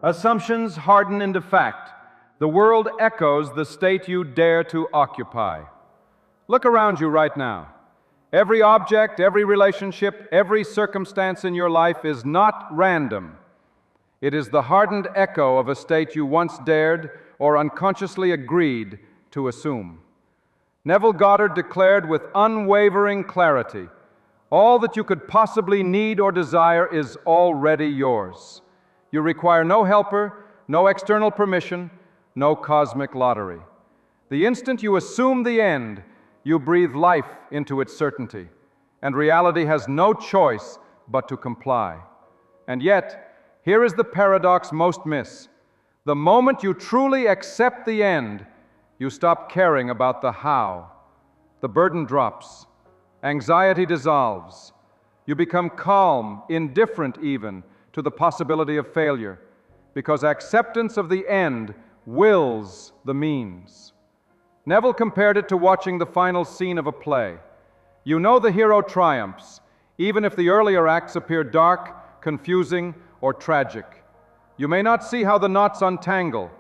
Assumptions harden into fact. The world echoes the state you dare to occupy. Look around you right now. Every object, every relationship, every circumstance in your life is not random. It is the hardened echo of a state you once dared or unconsciously agreed to assume. Neville Goddard declared with unwavering clarity, "All that you could possibly need or desire is already yours. You require no helper, no external permission, no cosmic lottery. The instant you assume the end, you breathe life into its certainty, and reality has no choice but to comply." And yet, here is the paradox most miss. The moment you truly accept the end, you stop caring about the how. The burden drops. Anxiety dissolves. You become calm, indifferent even, to the possibility of failure, because acceptance of the end wills the means. Neville compared it to watching the final scene of a play. You know the hero triumphs, even if the earlier acts appear dark, confusing, or tragic. You may not see how the knots untangle,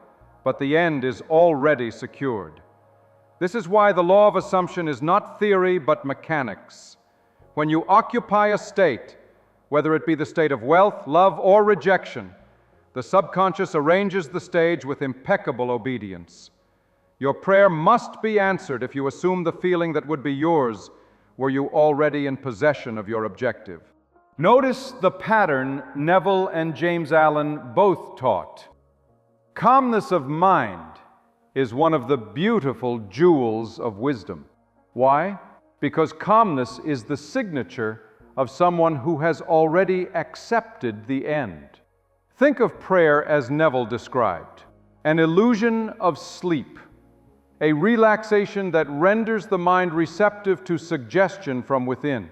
but the end is already secured. This is why the law of assumption is not theory but mechanics. When you occupy a state, whether it be the state of wealth, love, or rejection, the subconscious arranges the stage with impeccable obedience. Your prayer must be answered if you assume the feeling that would be yours were you already in possession of your objective. Notice the pattern Neville and James Allen both taught. Calmness of mind is one of the beautiful jewels of wisdom. Why? Because calmness is the signature of someone who has already accepted the end. Think of prayer as Neville described, an illusion of sleep, a relaxation that renders the mind receptive to suggestion from within.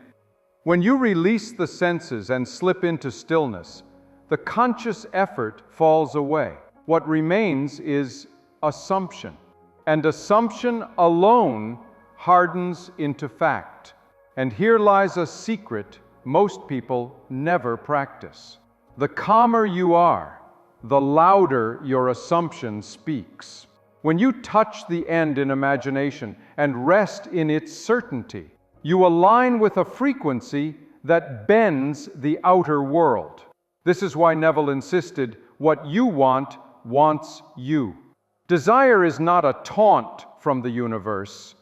When you release the senses and slip into stillness, the conscious effort falls away. What remains is assumption, and assumption alone hardens into fact. And here lies a secret most people never practice. The calmer you are, the louder your assumption speaks. When you touch the end in imagination and rest in its certainty, you align with a frequency that bends the outer world. This is why Neville insisted, what you want wants you. Desire is not a taunt from the universe.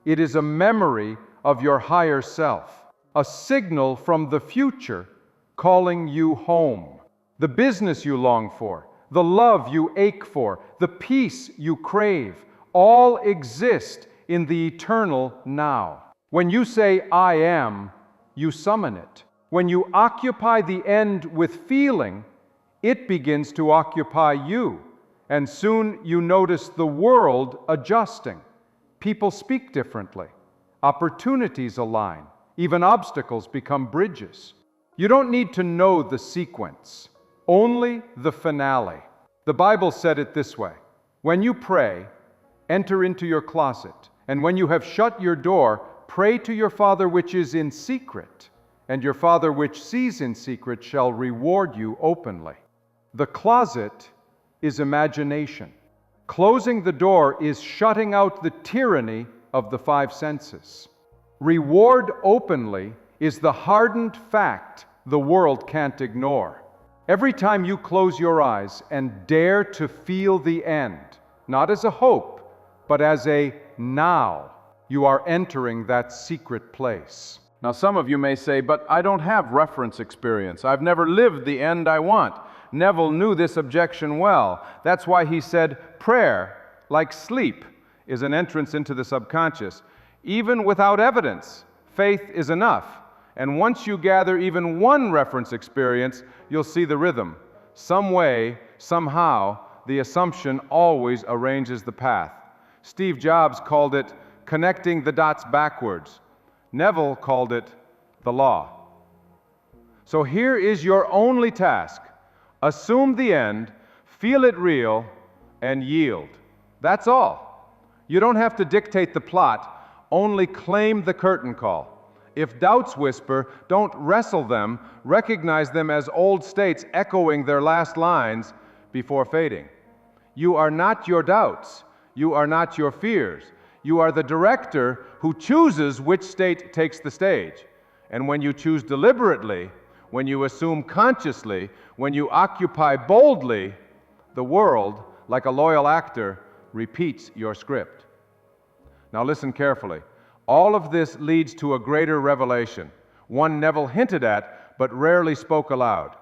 It is a memory of your higher self, a signal from the future calling you home. The business you long for, the love you ache for, the peace you crave, all exist in the eternal now. When you say, "I am," you summon it. When you occupy the end with feeling, it begins to occupy you, and soon you notice the world adjusting. People speak differently. Opportunities align. Even obstacles become bridges. You don't need to know the sequence, only the finale. The Bible said it this way: when you pray, enter into your closet, and when you have shut your door, pray to your Father which is in secret, and your Father which sees in secret shall reward you openly. The closet is imagination. Closing the door is shutting out the tyranny of the five senses. Reward openly is the hardened fact the world can't ignore. Every time you close your eyes and dare to feel the end, not as a hope, but as a now, you are entering that secret place. Now, some of you may say, "But I don't have reference experience. I've never lived the end I want." Neville knew this objection well. That's why he said, prayer, like sleep, is an entrance into the subconscious. Even without evidence, faith is enough. And once you gather even one reference experience, you'll see the rhythm. Some way, somehow, the assumption always arranges the path. Steve Jobs called it connecting the dots backwards. Neville called it the law. So here is your only task. Assume the end, feel it real, and yield. That's all. You don't have to dictate the plot, only claim the curtain call. If doubts whisper, don't wrestle them, recognize them as old states echoing their last lines, before fading. You are not your doubts. You are not your fears. You are the director who chooses which state takes the stage. And when you choose deliberately, when you assume consciously, when you occupy boldly, the world, like a loyal actor, repeats your script. Now listen carefully. All of this leads to a greater revelation, one Neville hinted at, but rarely spoke aloud.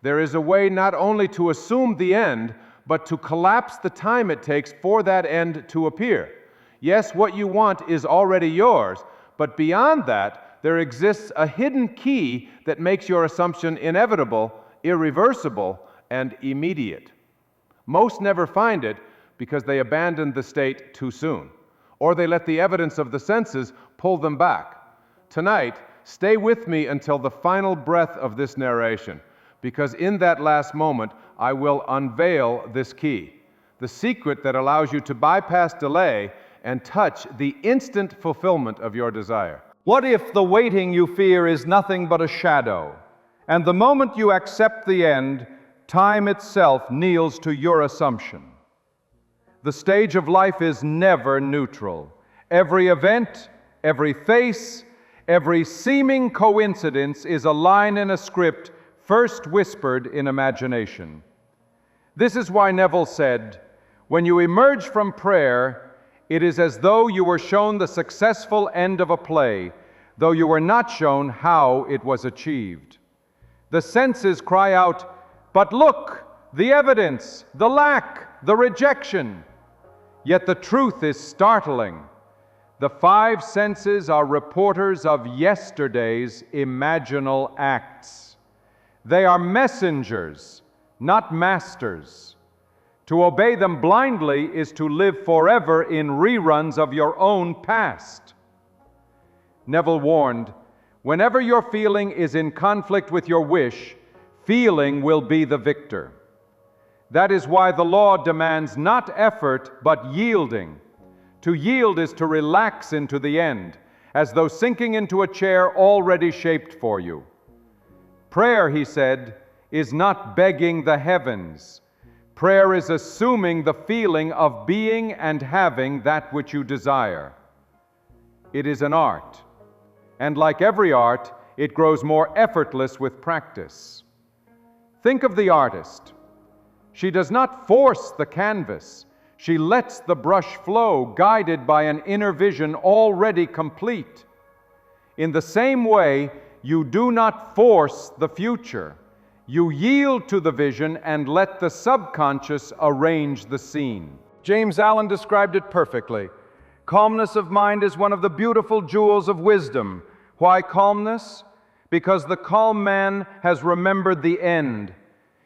There is a way not only to assume the end, but to collapse the time it takes for that end to appear. Yes, what you want is already yours, but beyond that, there exists a hidden key that makes your assumption inevitable, irreversible, and immediate. Most never find it because they abandon the state too soon, or they let the evidence of the senses pull them back. Tonight, stay with me until the final breath of this narration, because in that last moment, I will unveil this key, the secret that allows you to bypass delay and touch the instant fulfillment of your desire. What if the waiting you fear is nothing but a shadow, and the moment you accept the end, time itself kneels to your assumption? The stage of life is never neutral. Every event, every face, every seeming coincidence is a line in a script first whispered in imagination. This is why Neville said, "When you emerge from prayer, it is as though you were shown the successful end of a play, though you were not shown how it was achieved." The senses cry out, "But look, the evidence, the lack, the rejection." Yet the truth is startling. The five senses are reporters of yesterday's imaginal acts. They are messengers, not masters. To obey them blindly is to live forever in reruns of your own past. Neville warned, whenever your feeling is in conflict with your wish, feeling will be the victor. That is why the law demands not effort, but yielding. To yield is to relax into the end, as though sinking into a chair already shaped for you. Prayer, he said, is not begging the heavens. Prayer is assuming the feeling of being and having that which you desire. It is an art, and like every art, it grows more effortless with practice. Think of the artist. She does not force the canvas. She lets the brush flow, guided by an inner vision already complete. In the same way, you do not force the future. You yield to the vision and let the subconscious arrange the scene. James Allen described it perfectly. Calmness of mind is one of the beautiful jewels of wisdom. Why calmness? Because the calm man has remembered the end.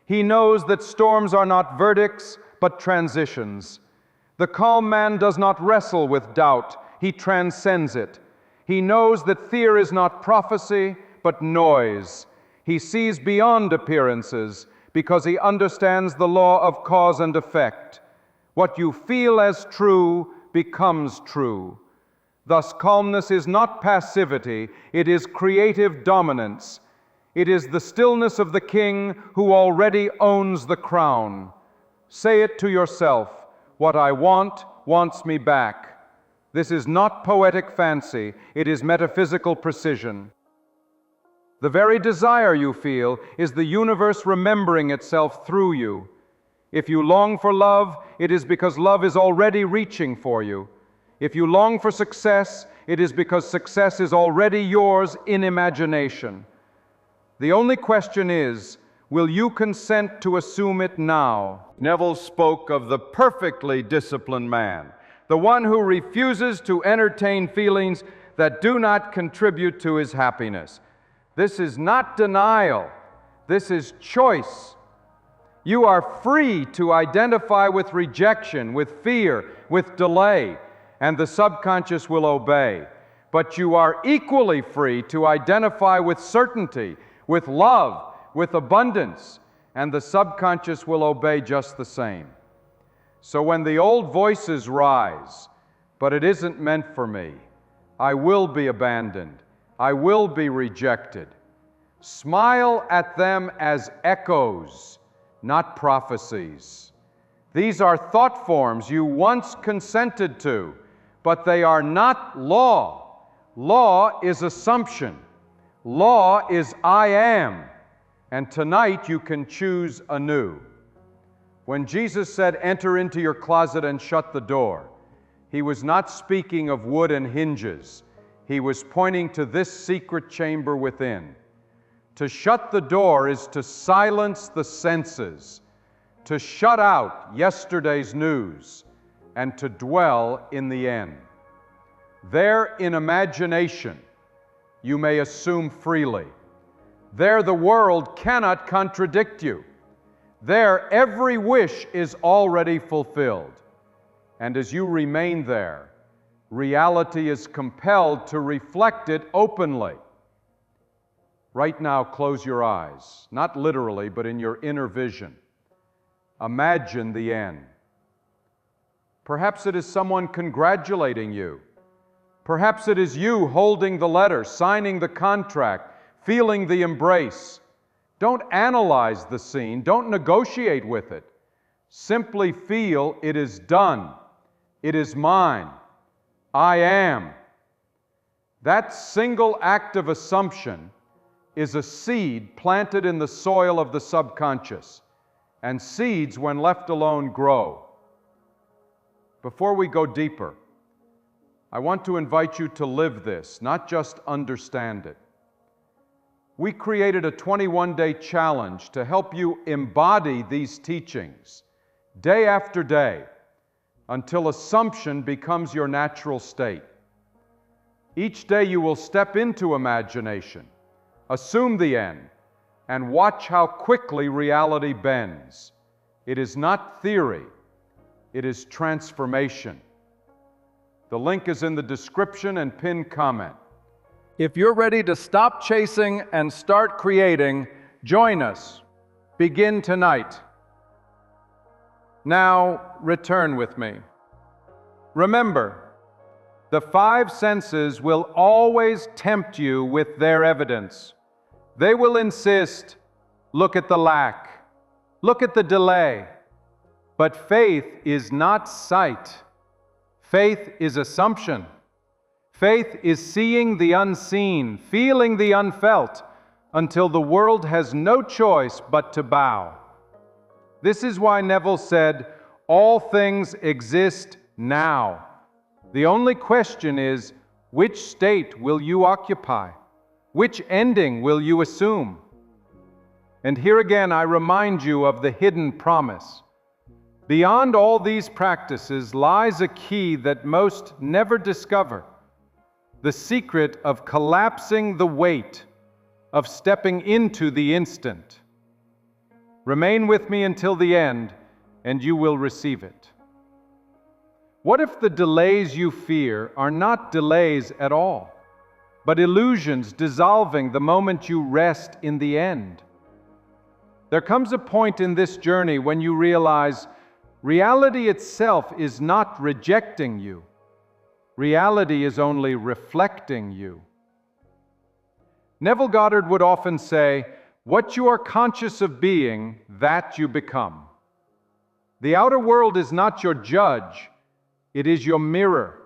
He knows that storms are not verdicts, but transitions. The calm man does not wrestle with doubt. He transcends it. He knows that fear is not prophecy, but noise. He sees beyond appearances because he understands the law of cause and effect. What you feel as true becomes true. Thus, calmness is not passivity, it is creative dominance. It is the stillness of the king who already owns the crown. Say it to yourself, what I want wants me back. This is not poetic fancy, it is metaphysical precision. The very desire you feel is the universe remembering itself through you. If you long for love, it is because love is already reaching for you. If you long for success, it is because success is already yours in imagination. The only question is, will you consent to assume it now? Neville spoke of the perfectly disciplined man, the one who refuses to entertain feelings that do not contribute to his happiness. This is not denial. This is choice. You are free to identify with rejection, with fear, with delay, and the subconscious will obey. But you are equally free to identify with certainty, with love, with abundance, and the subconscious will obey just the same. So when the old voices rise, but it isn't meant for me, I will be abandoned, I will be rejected, smile at them as echoes. not prophecies. These are thought forms you once consented to, but they are not law. Law is assumption. Law is I am. And tonight you can choose anew. When Jesus said, "Enter into your closet and shut the door," he was not speaking of wood and hinges. He was pointing to this secret chamber within. To shut the door is to silence the senses, to shut out yesterday's news, and to dwell in the end. There in imagination, you may assume freely. There the world cannot contradict you. There every wish is already fulfilled. And as you remain there, reality is compelled to reflect it openly. Right now, close your eyes, not literally, but in your inner vision. Imagine the end. Perhaps it is someone congratulating you. Perhaps it is you holding the letter, signing the contract, feeling the embrace. Don't analyze the scene. Don't negotiate with it. Simply feel it is done. It is mine. I am. That single act of assumption is a seed planted in the soil of the subconscious, and seeds, when left alone, grow. Before we go deeper, I want to invite you to live this, not just understand it. We created a 21-day challenge to help you embody these teachings day after day until assumption becomes your natural state. Each day you will step into imagination, assume the end, and watch how quickly reality bends. It is not theory, it is transformation. The link is in the description and pinned comment. If you're ready to stop chasing and start creating, join us. Begin tonight. Now, return with me. Remember, the five senses will always tempt you with their evidence. They will insist, look at the lack, look at the delay. But faith is not sight. Faith is assumption. Faith is seeing the unseen, feeling the unfelt, until the world has no choice but to bow. This is why Neville said, all things exist now. The only question is, which state will you occupy? Which ending will you assume? And here again I remind you of the hidden promise. Beyond all these practices lies a key that most never discover. The secret of collapsing the weight, of stepping into the instant. Remain with me until the end, and you will receive it. What if the delays you fear are not delays at all, but illusions dissolving the moment you rest in the end? There comes a point in this journey when you realize reality itself is not rejecting you. Reality is only reflecting you. Neville Goddard would often say, what you are conscious of being, that you become. The outer world is not your judge, it is your mirror.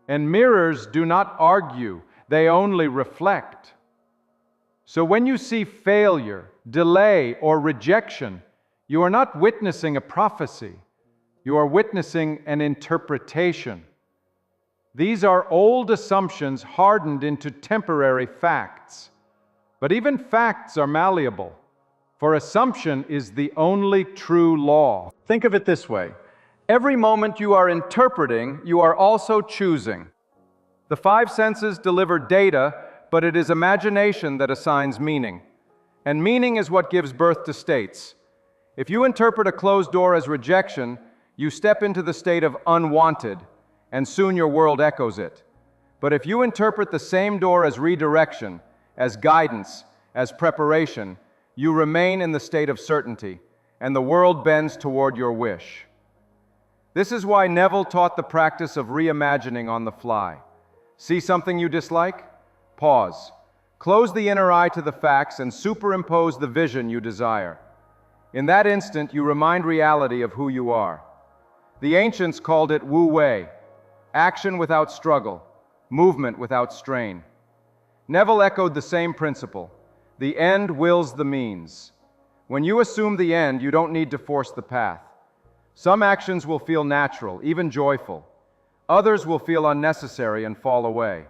And mirrors do not argue, they only reflect. So when you see failure, delay, or rejection, you are not witnessing a prophecy, you are witnessing an interpretation. These are old assumptions hardened into temporary facts. But even facts are malleable, for assumption is the only true law. Think of it this way. Every moment you are interpreting, you are also choosing. The five senses deliver data, but it is imagination that assigns meaning. And meaning is what gives birth to states. If you interpret a closed door as rejection, you step into the state of unwanted, and soon your world echoes it. But if you interpret the same door as redirection, as guidance, as preparation, you remain in the state of certainty, and the world bends toward your wish. This is why Neville taught the practice of reimagining on the fly. See something you dislike? Pause. Close the inner eye to the facts and superimpose the vision you desire. In that instant, you remind reality of who you are. The ancients called it wu wei, action without struggle, movement without strain. Neville echoed the same principle. The end wills the means. When you assume the end, you don't need to force the path. Some actions will feel natural, even joyful. Others will feel unnecessary and fall away.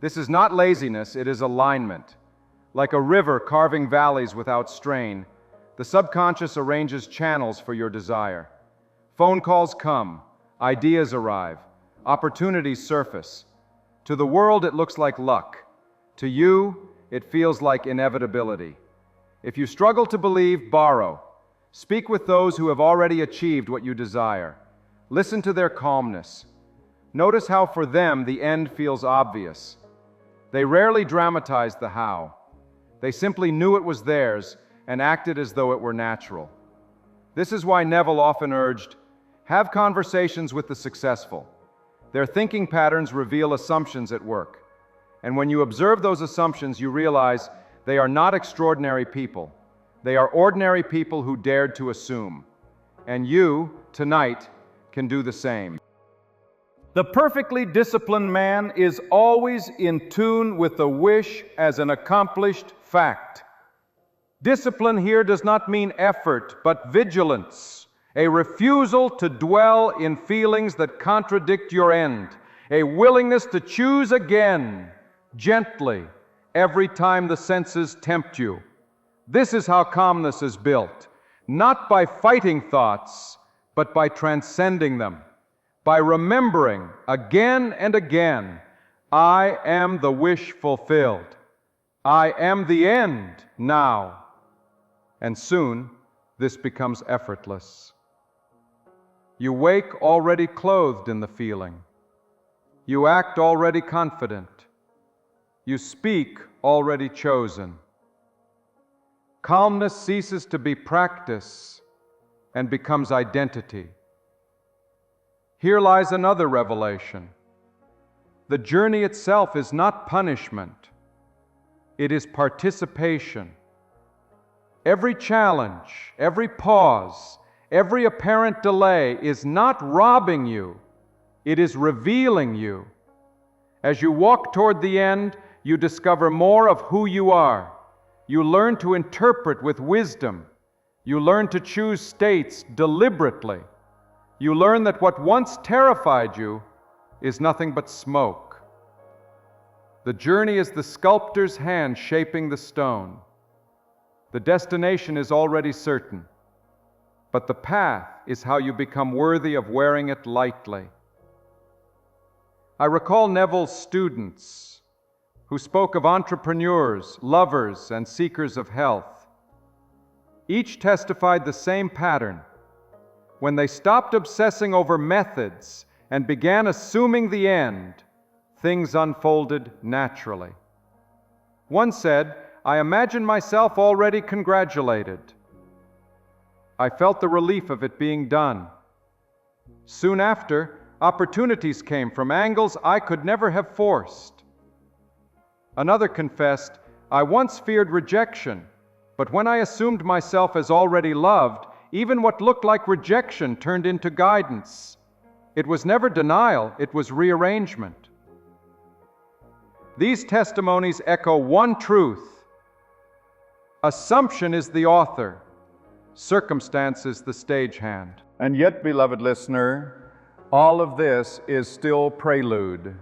This is not laziness, it is alignment. Like a river carving valleys without strain, the subconscious arranges channels for your desire. Phone calls come, ideas arrive, opportunities surface. To the world, it looks like luck. To you, it feels like inevitability. If you struggle to believe, borrow. Speak with those who have already achieved what you desire. Listen to their calmness. Notice how for them the end feels obvious. They rarely dramatize the how. They simply knew it was theirs and acted as though it were natural. This is why Neville often urged, have conversations with the successful. Their thinking patterns reveal assumptions at work. And when you observe those assumptions, you realize they are not extraordinary people. They are ordinary people who dared to assume. And you, tonight, can do the same. The perfectly disciplined man is always in tune with the wish as an accomplished fact. Discipline here does not mean effort, but vigilance, a refusal to dwell in feelings that contradict your end, a willingness to choose again, gently, every time the senses tempt you. This is how calmness is built, not by fighting thoughts, but by transcending them, by remembering again and again, I am the wish fulfilled. I am the end now. And soon, this becomes effortless. You wake already clothed in the feeling. You act already confident. You speak already chosen. Calmness ceases to be practice and becomes identity. Here lies another revelation. The journey itself is not punishment. It is participation. Every challenge, every pause, every apparent delay is not robbing you. It is revealing you. As you walk toward the end, you discover more of who you are. You learn to interpret with wisdom. You learn to choose states deliberately. You learn that what once terrified you is nothing but smoke. The journey is the sculptor's hand shaping the stone. The destination is already certain, but the path is how you become worthy of wearing it lightly. I recall Neville's students who spoke of entrepreneurs, lovers, and seekers of health. Each testified the same pattern. When they stopped obsessing over methods and began assuming the end, things unfolded naturally. One said, I imagined myself already congratulated. I felt the relief of it being done. Soon after, opportunities came from angles I could never have forced. Another confessed, I once feared rejection, but when I assumed myself as already loved, even what looked like rejection turned into guidance. It was never denial, it was rearrangement. These testimonies echo one truth. Assumption is the author. Circumstance is the stagehand. And yet, beloved listener, all of this is still prelude.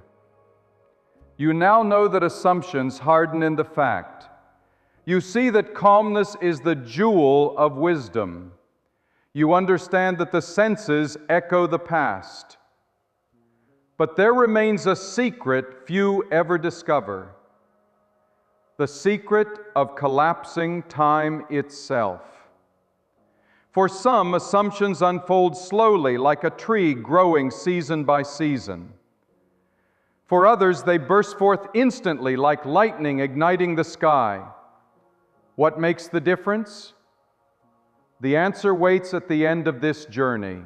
You now know that assumptions harden into fact. You see that calmness is the jewel of wisdom. You understand that the senses echo the past. But there remains a secret few ever discover. The secret of collapsing time itself. For some, assumptions unfold slowly, like a tree growing season by season. For others, they burst forth instantly, like lightning igniting the sky. What makes the difference? The answer waits at the end of this journey.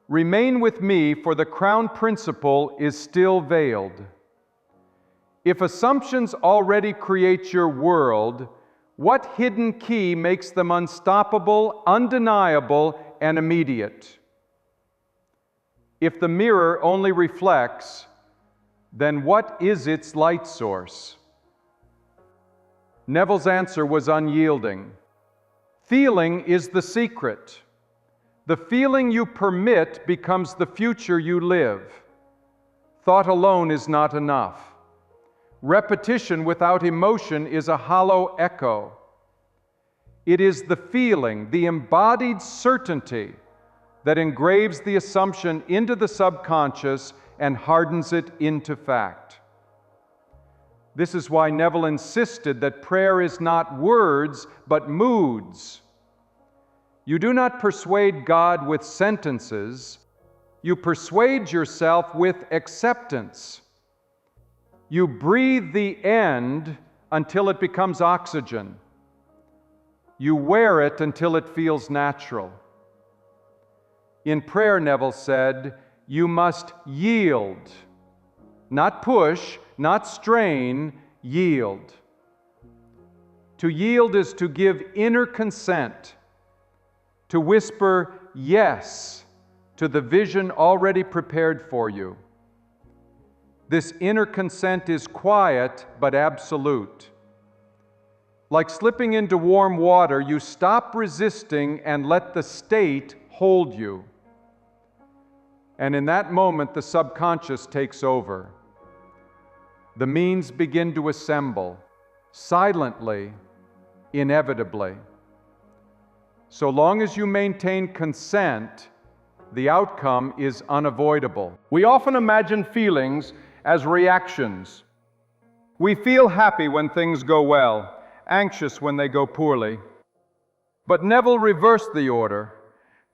Remain with me, for the crown principle is still veiled. If assumptions already create your world, What hidden key makes them unstoppable, undeniable, and immediate? If the mirror only reflects, then what is its light source? Neville's answer was unyielding. Feeling is the secret. The feeling you permit becomes the future you live. Thought alone is not enough. Repetition without emotion is a hollow echo. It is the feeling, the embodied certainty, that engraves the assumption into the subconscious and hardens it into fact. This is why Neville insisted that prayer is not words, but moods. You do not persuade God with sentences, you persuade yourself with acceptance. You breathe the end until it becomes oxygen. You wear it until it feels natural. In prayer, Neville said, you must yield. Not push, not strain, yield. To yield is to give inner consent, to whisper yes to the vision already prepared for you. This inner consent is quiet but absolute. Like slipping into warm water, you stop resisting and let the state hold you. And in that moment, the subconscious takes over. The means begin to assemble, silently, inevitably. So long as you maintain consent, the outcome is unavoidable. We often imagine feelings as reactions. We feel happy when things go well, anxious when they go poorly. But Neville reversed the order.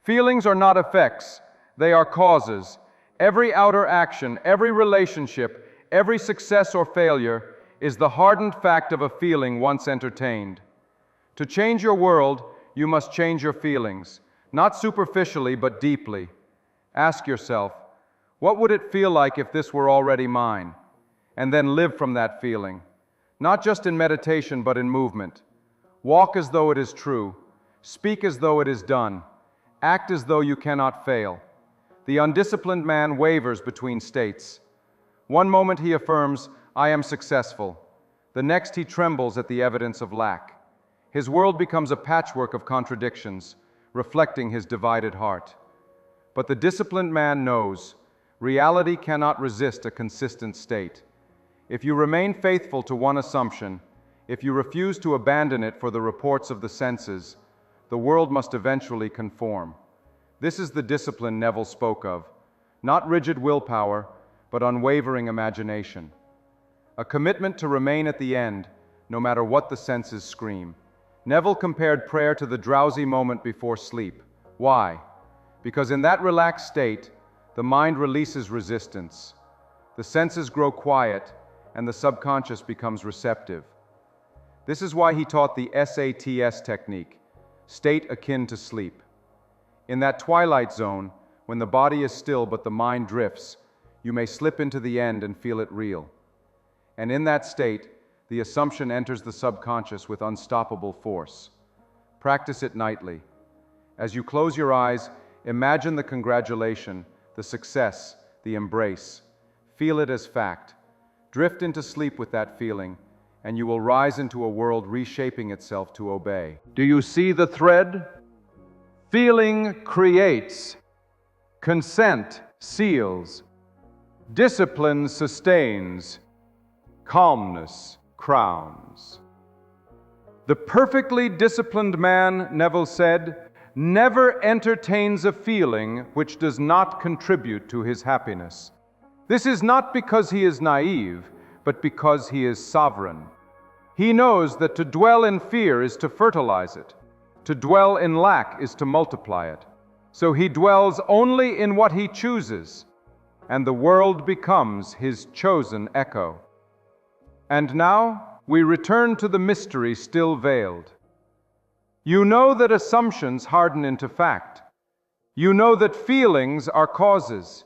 Feelings are not effects, they are causes. Every outer action, every relationship, every success or failure is the hardened fact of a feeling once entertained. To change your world, you must change your feelings, not superficially but deeply. Ask yourself, what would it feel like if this were already mine? And then live from that feeling, not just in meditation but in movement. Walk as though it is true. Speak as though it is done. Act as though you cannot fail. The undisciplined man wavers between states. One moment he affirms, I am successful. The next he trembles at the evidence of lack. His world becomes a patchwork of contradictions, reflecting his divided heart. But the disciplined man knows reality cannot resist a consistent state. If you remain faithful to one assumption, if you refuse to abandon it for the reports of the senses, the world must eventually conform. This is the discipline Neville spoke of, not rigid willpower, but unwavering imagination. A commitment to remain at the end, no matter what the senses scream. Neville compared prayer to the drowsy moment before sleep. Why? Because in that relaxed state, the mind releases resistance. The senses grow quiet, and the subconscious becomes receptive. This is why he taught the SATS technique, state akin to sleep. In that twilight zone, when the body is still but the mind drifts, you may slip into the end and feel it real. And in that state, the assumption enters the subconscious with unstoppable force. Practice it nightly. As you close your eyes, imagine the congratulation, the success, the embrace. Feel it as fact. Drift into sleep with that feeling, and you will rise into a world reshaping itself to obey. Do you see the thread? Feeling creates. Consent seals. Discipline sustains. Calmness crowns. The perfectly disciplined man, Neville said, never entertains a feeling which does not contribute to his happiness. This is not because he is naive, but because he is sovereign. He knows that to dwell in fear is to fertilize it. To dwell in lack is to multiply it. So he dwells only in what he chooses, and the world becomes his chosen echo. And now, we return to the mystery still veiled. You know that assumptions harden into fact. You know that feelings are causes.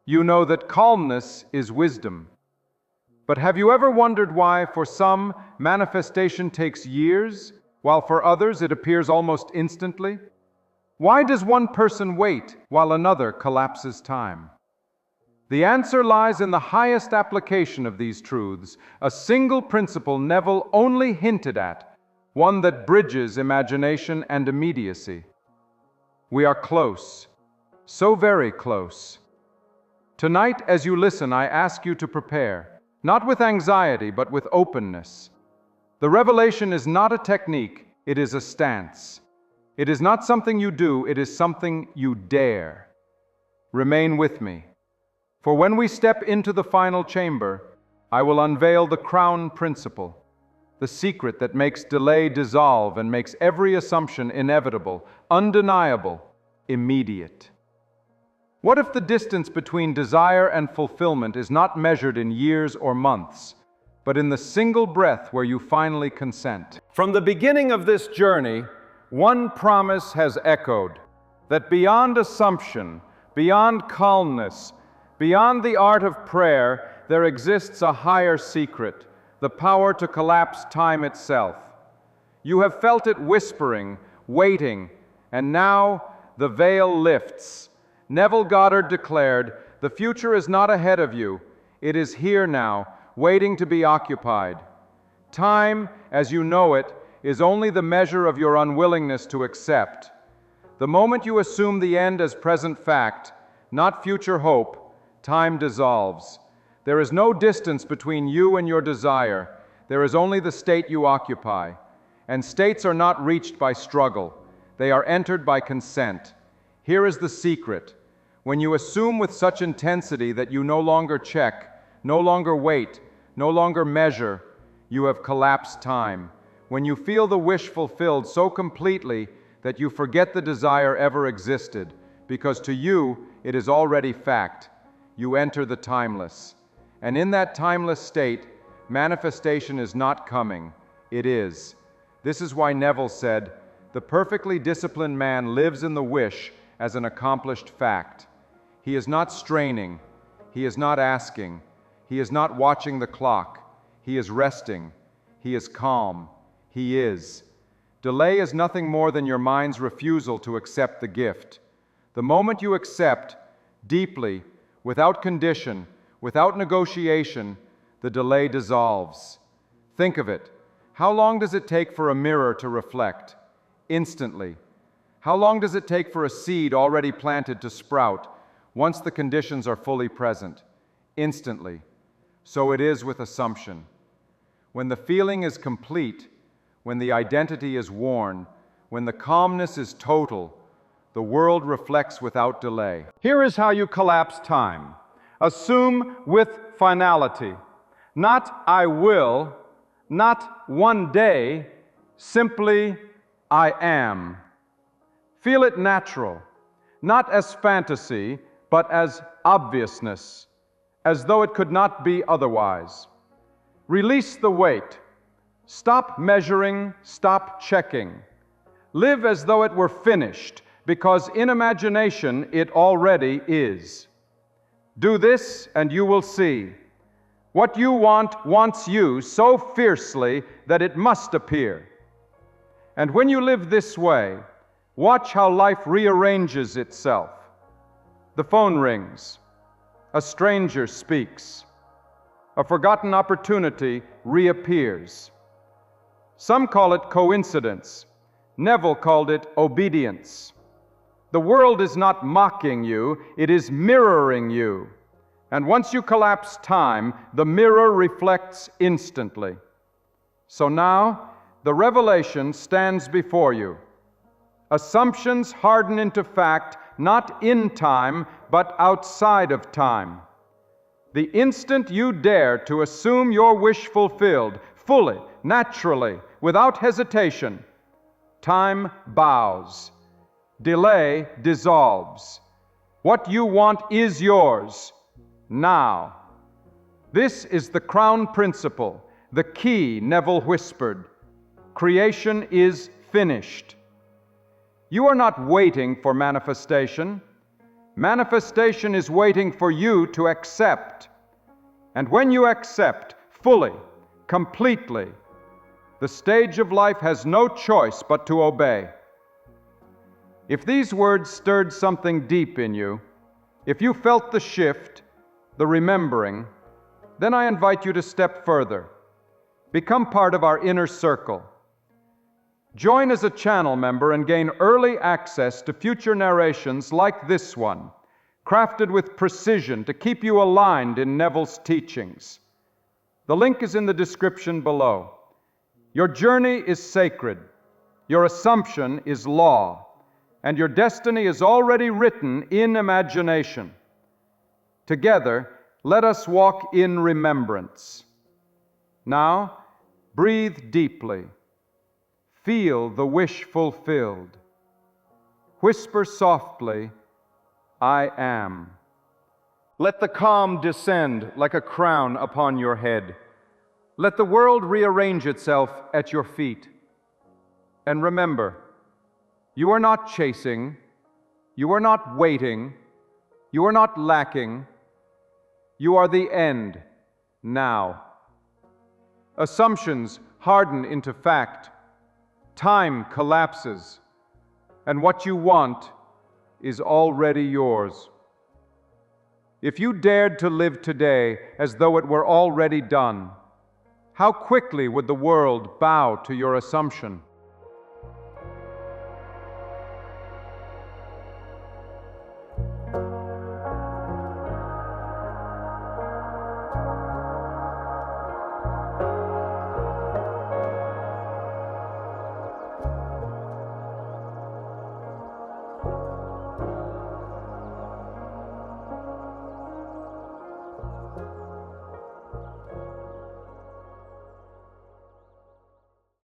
You know that calmness is wisdom. But have you ever wondered why, for some, manifestation takes years, while for others it appears almost instantly? Why does one person wait while another collapses time? The answer lies in the highest application of these truths, a single principle Neville only hinted at, one that bridges imagination and immediacy. We are close, so very close. Tonight, as you listen, I ask you to prepare, not with anxiety, but with openness. The revelation is not a technique, it is a stance. It is not something you do, it is something you dare. Remain with me, for when we step into the final chamber, I will unveil the crown principle, the secret that makes delay dissolve and makes every assumption inevitable, undeniable, immediate. What if the distance between desire and fulfillment is not measured in years or months, but in the single breath where you finally consent? From the beginning of this journey, one promise has echoed, that beyond assumption, beyond calmness, beyond the art of prayer, there exists a higher secret, the power to collapse time itself. You have felt it whispering, waiting, and now the veil lifts. Neville Goddard declared, "The future is not ahead of you, it is here now, waiting to be occupied." Time, as you know it, is only the measure of your unwillingness to accept. The moment you assume the end as present fact, not future hope, time dissolves. There is no distance between you and your desire. There is only the state you occupy. And states are not reached by struggle. They are entered by consent. Here is the secret. When you assume with such intensity that you no longer check, no longer wait, no longer measure, you have collapsed time. When you feel the wish fulfilled so completely that you forget the desire ever existed, because to you it is already fact, you enter the timeless. And in that timeless state, manifestation is not coming, it is. This is why Neville said, "The perfectly disciplined man lives in the wish as an accomplished fact." He is not straining, he is not asking, he is not watching the clock, he is resting, he is calm, he is. Delay is nothing more than your mind's refusal to accept the gift. The moment you accept, deeply, without condition, without negotiation, the delay dissolves. Think of it. How long does it take for a mirror to reflect? Instantly. How long does it take for a seed already planted to sprout once the conditions are fully present? Instantly. So it is with assumption. When the feeling is complete, when the identity is worn, when the calmness is total, the world reflects without delay. Here is how you collapse time. Assume with finality. Not "I will," not "one day," simply "I am." Feel it natural, not as fantasy, but as obviousness, as though it could not be otherwise. Release the weight. Stop measuring, stop checking. Live as though it were finished, because in imagination it already is. Do this and you will see. What you want wants you so fiercely that it must appear. And when you live this way, watch how life rearranges itself. The phone rings. A stranger speaks. A forgotten opportunity reappears. Some call it coincidence. Neville called it obedience. The world is not mocking you, it is mirroring you. And once you collapse time, the mirror reflects instantly. So now, the revelation stands before you. Assumptions harden into fact, not in time, but outside of time. The instant you dare to assume your wish fulfilled, fully, naturally, without hesitation, time bows. Delay dissolves. What you want is yours, now. This is the crown principle, the key, Neville whispered. Creation is finished. You are not waiting for manifestation. Manifestation is waiting for you to accept. And when you accept fully, completely, the stage of life has no choice but to obey. If these words stirred something deep in you, if you felt the shift, the remembering, then I invite you to step further. Become part of our inner circle. Join as a channel member and gain early access to future narrations like this one, crafted with precision to keep you aligned in Neville's teachings. The link is in the description below. Your journey is sacred, your assumption is law, and your destiny is already written in imagination. Together, let us walk in remembrance. Now, breathe deeply. Feel the wish fulfilled. Whisper softly, I am. Let the calm descend like a crown upon your head. Let the world rearrange itself at your feet. And remember, you are not chasing, you are not waiting, you are not lacking. You are the end, now. Assumptions harden into fact. Time collapses, and what you want is already yours. If you dared to live today as though it were already done, how quickly would the world bow to your assumption?